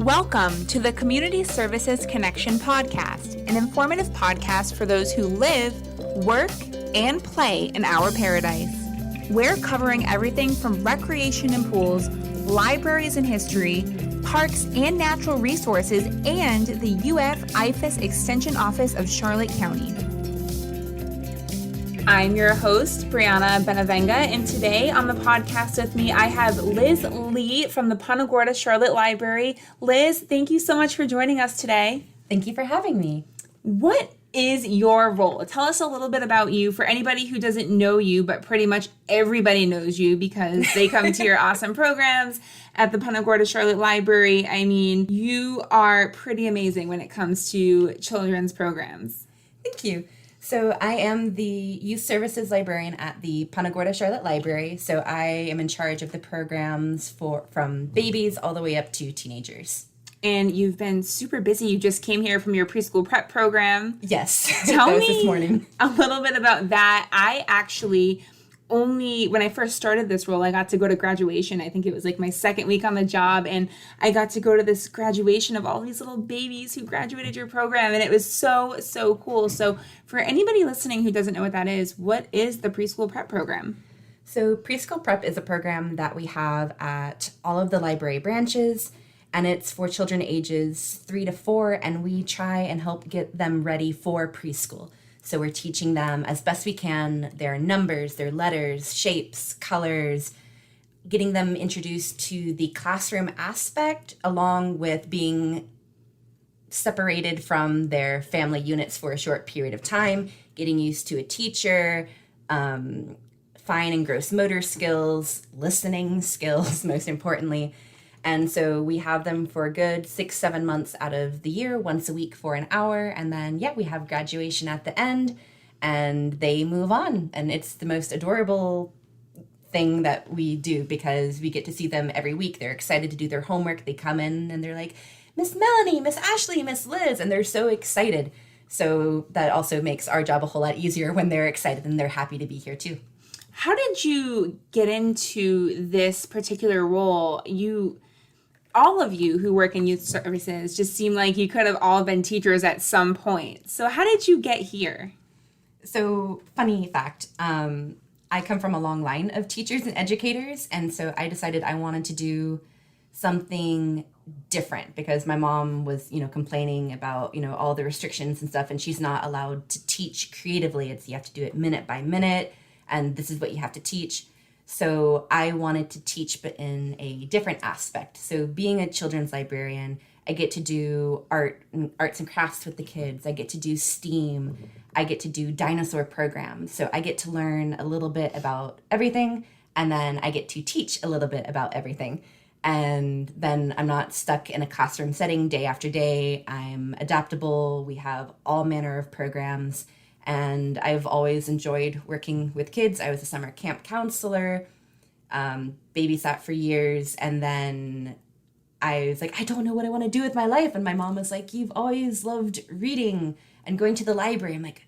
Welcome to the Community Services Connection podcast, an informative podcast for those who live, work, and play in our paradise. We're covering everything from recreation and pools, libraries and history, parks and natural resources, and the UF-IFAS Extension Office of Charlotte County. I'm your host, Breanna Benavenga, and today on the podcast with me, I have Liz Lee from the Punta Gorda Charlotte Library. Liz, thank you so much for joining us today. Thank you for having me. What is your role? Tell us a little bit about you for anybody who doesn't know you, but pretty much everybody knows you because they come to your awesome programs at the Punta Gorda Charlotte Library. I mean, you are pretty amazing when it comes to children's programs. Thank you. So I am the Youth Services Librarian at the Punta Gorda Charlotte Library. So I am in charge of the programs from babies all the way up to teenagers. And you've been super busy. You just came here from your preschool prep program. Yes, Tell that was me this morning. A little bit about that. I actually when I first started this role, I got to go to graduation. I think it was like my second week on the job, and I got to go to this graduation of all these little babies who graduated your program, and it was so, so cool. So for anybody listening who doesn't know what that is, what is the preschool prep program? So preschool prep is a program that we have at all of the library branches, and it's for children ages 3 to 4, and we try and help get them ready for preschool. So we're teaching them as best we can their numbers, their letters, shapes, colors, getting them introduced to the classroom aspect along with being separated from their family units for a short period of time, getting used to a teacher, fine and gross motor skills, listening skills, most importantly. And so we have them for a good 6-7 months out of the year, once a week for an hour. And then, we have graduation at the end and they move on. And it's the most adorable thing that we do because we get to see them every week. They're excited to do their homework. They come in and they're like, Miss Melanie, Miss Ashley, Miss Liz. And they're so excited. So that also makes our job a whole lot easier when they're excited and they're happy to be here too. How did you get into this particular role? All of you who work in youth services just seem like you could have all been teachers at some point. So how did you get here? So funny fact, I come from a long line of teachers and educators. And so I decided I wanted to do something different because my mom was, complaining about, all the restrictions and stuff. And she's not allowed to teach creatively. You have to do it minute by minute. And this is what you have to teach. So I wanted to teach, but in a different aspect. So being a children's librarian, I get to do arts and crafts with the kids. I get to do STEAM. I get to do dinosaur programs. So I get to learn a little bit about everything. And then I get to teach a little bit about everything. And then I'm not stuck in a classroom setting day after day. I'm adaptable. We have all manner of programs. And I've always enjoyed working with kids. I was a summer camp counselor, babysat for years. And then I was like, I don't know what I want to do with my life. And my mom was like, you've always loved reading and going to the library. I'm like,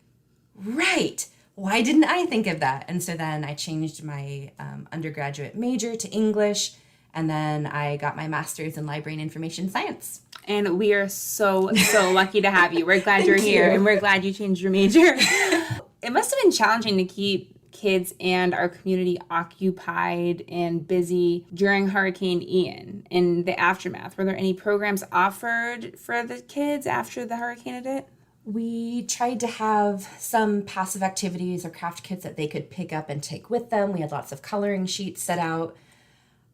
right. Why didn't I think of that? And so then I changed my undergraduate major to English. And then I got my master's in library and information science. And we are so lucky to have you. We're glad you're here, and we're glad you changed your major. It must have been challenging to keep kids and our community occupied and busy during Hurricane Ian in the aftermath. Were there any programs offered for the kids after the hurricane had hit? We tried to have some passive activities or craft kits that they could pick up and take with them. We had lots of coloring sheets set out.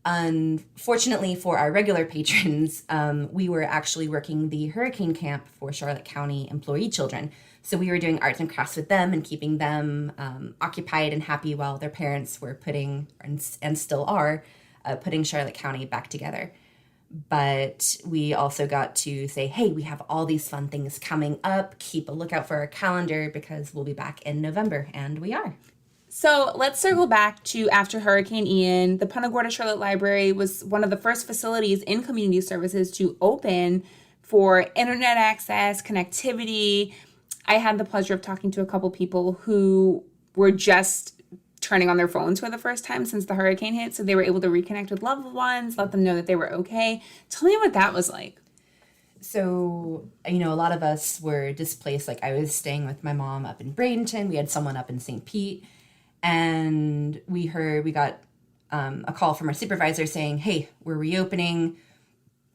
Unfortunately for our regular patrons, we were actually working the hurricane camp for Charlotte County employee children. So we were doing arts and crafts with them and keeping them occupied and happy while their parents were putting, and still are, putting Charlotte County back together. But we also got to say, hey, we have all these fun things coming up. Keep a lookout for our calendar because we'll be back in November, and we are. So let's circle back to after Hurricane Ian. The Punta Gorda Charlotte Library was one of the first facilities in community services to open for internet access, connectivity. I had the pleasure of talking to a couple people who were just turning on their phones for the first time since the hurricane hit. So they were able to reconnect with loved ones, let them know that they were okay. Tell me what that was like. So, a lot of us were displaced. Like, I was staying with my mom up in Bradenton. We had someone up in St. Pete. And we got a call from our supervisor saying, hey, we're reopening.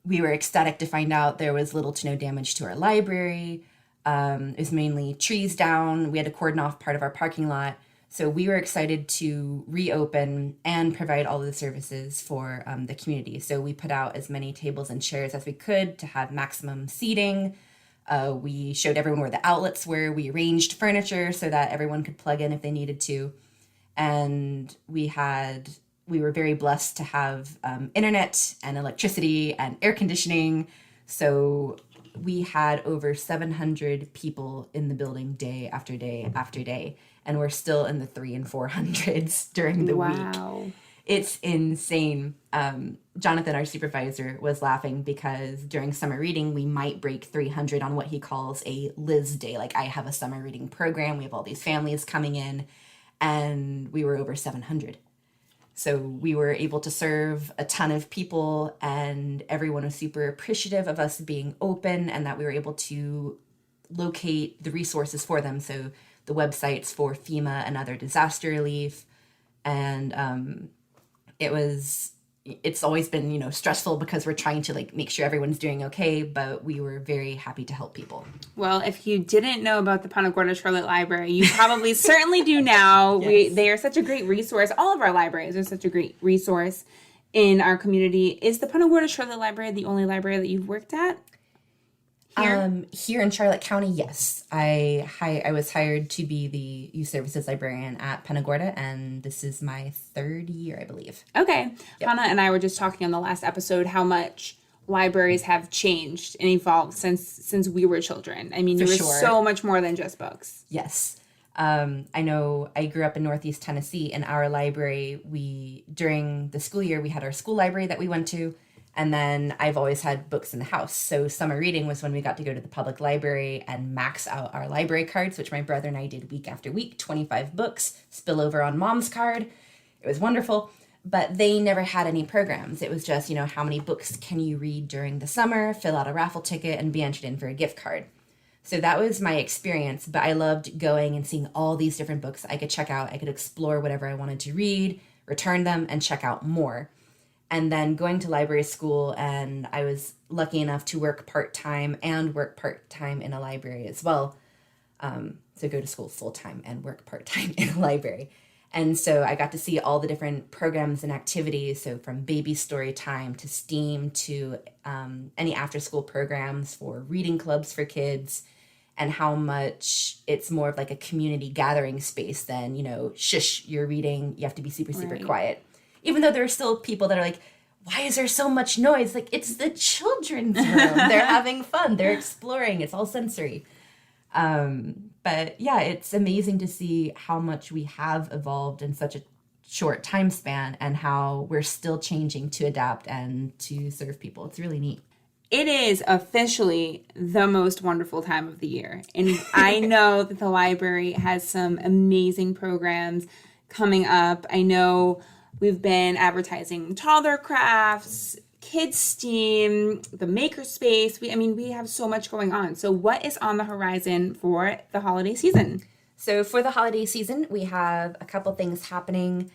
We were ecstatic to find out there was little to no damage to our library. It was mainly trees down. We had to cordon off part of our parking lot. So we were excited to reopen and provide all of the services for the community. So we put out as many tables and chairs as we could to have maximum seating. We showed everyone where the outlets were. We arranged furniture so that everyone could plug in if they needed to. And we were very blessed to have internet and electricity and air conditioning. So we had over 700 people in the building day after day after day. And we're still in the 300s and 400s during the week. It's insane. Jonathan, our supervisor, was laughing because during summer reading, we might break 300 on what he calls a Liz day. Like, I have a summer reading program. We have all these families coming in, and we were over 700. So we were able to serve a ton of people, and everyone was super appreciative of us being open and that we were able to locate the resources for them. So the websites for FEMA and other disaster relief. And it's always been, stressful because we're trying to make sure everyone's doing okay, but we were very happy to help people. Well, if you didn't know about the Punta Gorda Charlotte Library, you probably certainly do now. Yes. They are such a great resource. All of our libraries are such a great resource in our community. Is the Punta Gorda Charlotte Library the only library that you've worked at? Here in Charlotte County, yes. I was hired to be the youth services librarian at Punta Gorda, and this is my 3rd year, I believe. Okay. Yep. Hannah and I were just talking on the last episode how much libraries have changed and evolved since we were children. I mean, there was so much more than just books. Yes. I know I grew up in Northeast Tennessee. In our library, during the school year, we had our school library that we went to. And then I've always had books in the house. So summer reading was when we got to go to the public library and max out our library cards, which my brother and I did week after week, 25 books, spill over on mom's card. It was wonderful. But they never had any programs. It was just, how many books can you read during the summer, fill out a raffle ticket, and be entered in for a gift card. So that was my experience. But I loved going and seeing all these different books I could check out. I could explore whatever I wanted to read, return them, and check out more. And then going to library school, and I was lucky enough to work part-time and work part-time in a library as well. So go to school full-time and work part-time in a library. And so I got to see all the different programs and activities. So from baby story time to STEAM to any after-school programs for reading clubs for kids, and how much it's more of like a community gathering space than, shush, you're reading, you have to be super, super quiet. Even though there are still people that are like, why is there so much noise? Like, it's the children's room. They're having fun. They're exploring. It's all sensory. But yeah, it's amazing to see how much we have evolved in such a short time span and how we're still changing to adapt and to serve people. It's really neat. It is officially the most wonderful time of the year. And I know that the library has some amazing programs coming up. I know we've been advertising toddler crafts, kids STEAM, the makerspace. We have so much going on. So what is on the horizon for the holiday season? So for the holiday season, we have a couple things happening.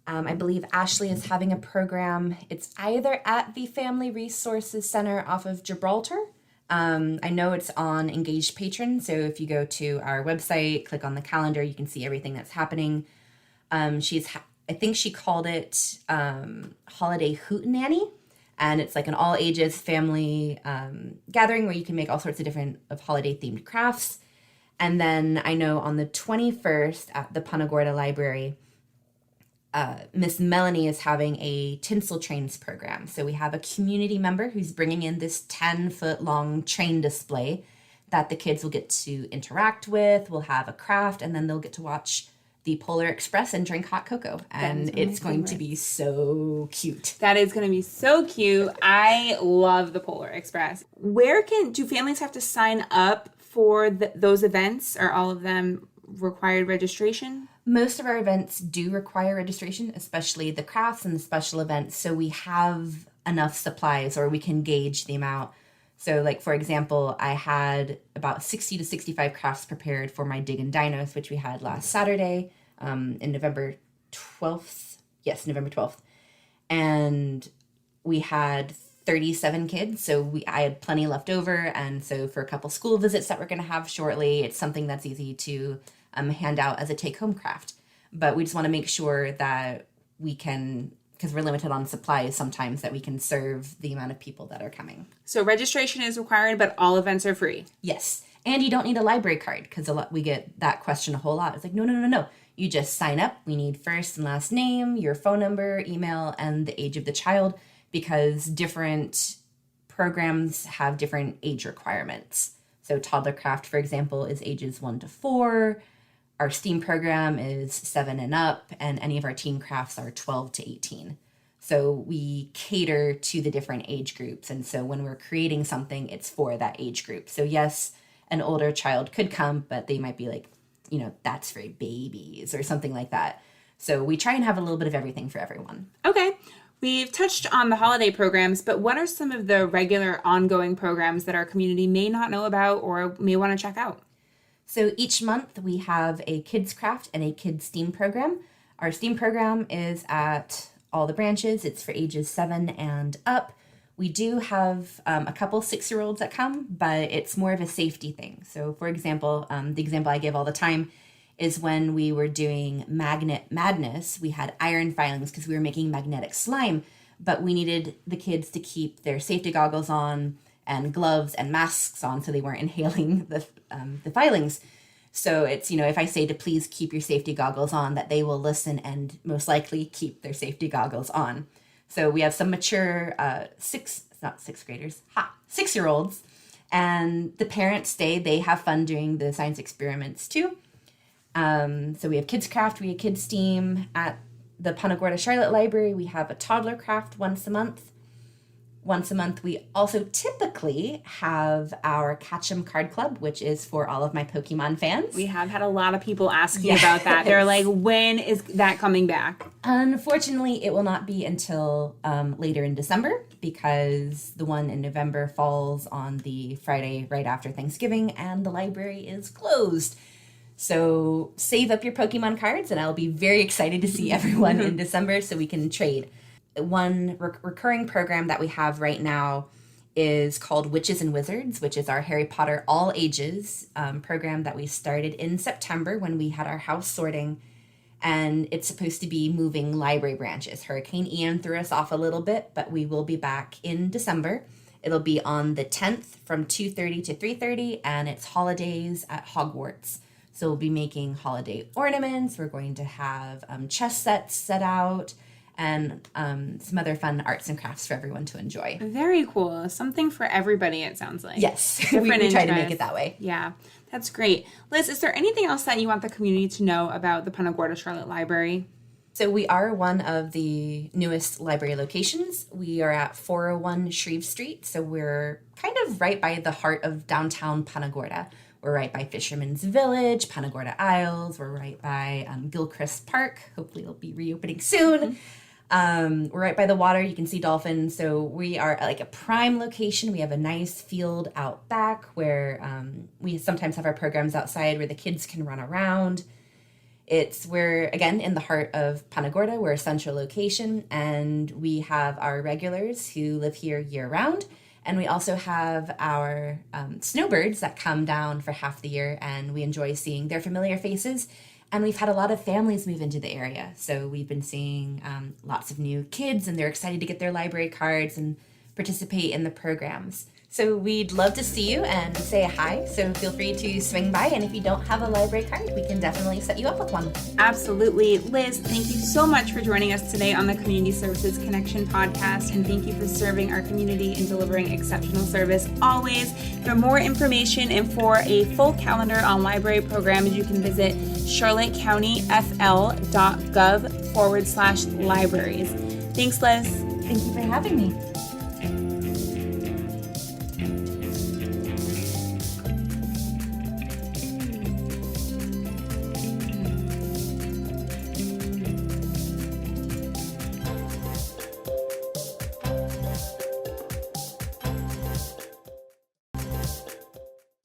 I believe Ashley is having a program. It's either at the Family Resources Center off of Gibraltar. I know it's on Engaged Patron. So if you go to our website, click on the calendar, you can see everything that's happening. I think she called it Holiday Hootenanny, and it's like an all-ages family gathering where you can make all sorts of different holiday-themed crafts. And then I know on the 21st at the Punta Gorda Library, Miss Melanie is having a tinsel trains program. So we have a community member who's bringing in this 10-foot-long train display that the kids will get to interact with. We'll have a craft, and then they'll get to watch the Polar Express and drink hot cocoa. And it's going to be so cute. That is going to be so cute. I love the Polar Express. Do families have to sign up for those events? Are all of them required registration? Most of our events do require registration, especially the crafts and the special events. So we have enough supplies, or we can gauge the amount. So like, for example, I had about 60 to 65 crafts prepared for my Dig and Dinos, which we had last Saturday in November 12th. Yes, November 12th. And we had 37 kids, so I had plenty left over. And so for a couple school visits that we're going to have shortly, it's something that's easy to hand out as a take-home craft. But we just want to make sure that we can, because we're limited on supplies sometimes, that we can serve the amount of people that are coming. So registration is required, but all events are free. Yes. And you don't need a library card, because we get that question a whole lot. It's like, no. You just sign up. We need first and last name, your phone number, email, and the age of the child, because different programs have different age requirements. So Toddler Craft, for example, is ages 1 to 4. Our STEAM program is 7 and up, and any of our teen crafts are 12 to 18. So we cater to the different age groups. And so when we're creating something, it's for that age group. So yes, an older child could come, but they might be like, that's for babies or something like that. So we try and have a little bit of everything for everyone. Okay. We've touched on the holiday programs, but what are some of the regular ongoing programs that our community may not know about or may want to check out? So each month we have a kids craft and a kids STEAM program. Our STEAM program is at all the branches. It's for ages 7 and up. We do have a couple 6-year-olds that come, but it's more of a safety thing. So for example, the example I give all the time is when we were doing Magnet Madness, we had iron filings because we were making magnetic slime, but we needed the kids to keep their safety goggles on and gloves and masks on so they weren't inhaling the filings. So it's, if I say to please keep your safety goggles on, that they will listen and most likely keep their safety goggles on. So we have some mature 6-year-olds, and the parents stay. They have fun doing the science experiments too. So we have Kids Craft, we have Kids STEAM. At the Punta Gorda Charlotte Library, we have a Toddler Craft once a month. Once a month, we also typically have our Catch 'em Card Club, which is for all of my Pokemon fans. We have had a lot of people asking about that. They're like, when is that coming back? Unfortunately, it will not be until later in December, because the one in November falls on the Friday right after Thanksgiving, and the library is closed. So save up your Pokemon cards, and I'll be very excited to see everyone in December so we can trade. One recurring program that we have right now is called Witches and Wizards, which is our Harry Potter all ages program that we started in September when we had our house sorting. And it's supposed to be moving library branches. Hurricane Ian threw us off a little bit, but we will be back in December. It'll be on the 10th from 2:30 to 3:30, and it's holidays at Hogwarts. So we'll be making holiday ornaments. We're going to have chess sets set out, and some other fun arts and crafts for everyone to enjoy. Very cool. Something for everybody, it sounds like. Yes, we try to make it that way. Yeah, that's great. Liz, is there anything else that you want the community to know about the Punta Gorda Charlotte Library? So we are one of the newest library locations. We are at 401 Shreve Street, so we're kind of right by the heart of downtown Punta Gorda. We're right by Fisherman's Village, Punta Gorda Isles. We're right by Gilchrist Park. Hopefully it'll be reopening soon. We're right by the water. You can see dolphins. So we are like a prime location. We have a nice field out back where we sometimes have our programs outside where the kids can run around. We're, again, in the heart of Punta Gorda. We're a central location, and we have our regulars who live here year-round. And we also have our snowbirds that come down for half the year, and we enjoy seeing their familiar faces. And we've had a lot of families move into the area. So we've been seeing lots of new kids, and they're excited to get their library cards and participate in the programs. So we'd love to see you and say hi. So feel free to swing by. And if you don't have a library card, we can definitely set you up with one. Absolutely. Liz, thank you so much for joining us today on the Community Services Connection podcast. And thank you for serving our community and delivering exceptional service always. For more information and for a full calendar on library programs, you can visit charlottecountyfl.gov/libraries. Thanks, Liz. Thank you for having me.